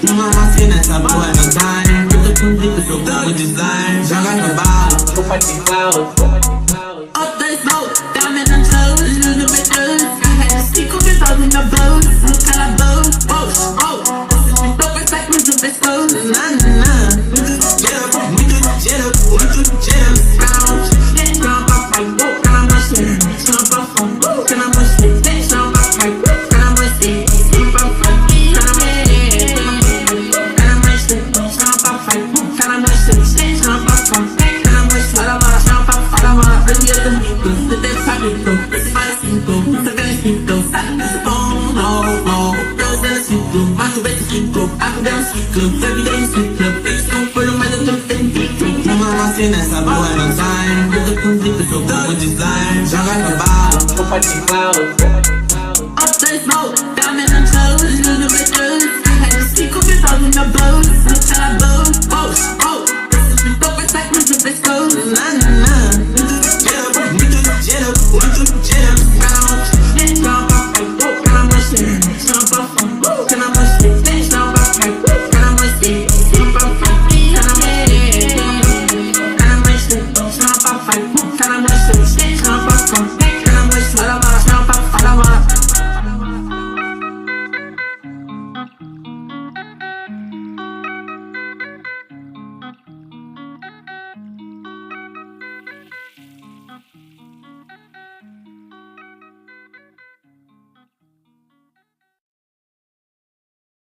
Uma máfia nessa boa no time. Eu tô com dica, sou bom design. Joga no bala, vou partir cloud. Up the smoke, diamond and toes, little bit loose. I had to speak up if I was in the boat. Look at I blow, don't respect me to be exposed. Nah, nah, nah. We do jet up, we do jet up. Jump off like whoa, can I mush it? Jump off from whoa, can I mush it? Jump off like whoa, can I mush it? Jump off from can I mush it? Can I mush it? Jump off like whoa, can I mush it? Jump off from can I mush it? Jump off, baby, I'm the mito. Te fabrico, esse parecito, essa gancito. Oh, oh, oh, Deus é cinto, mato bem cinto, arco deu ciclo, baby deu ciclo. Isso não foi mais eu tô tentando. Uma máfia nessa boa no time. Eu tô com dica, sou bom design. Joga no bala, vou partir cloud. Up the smoke,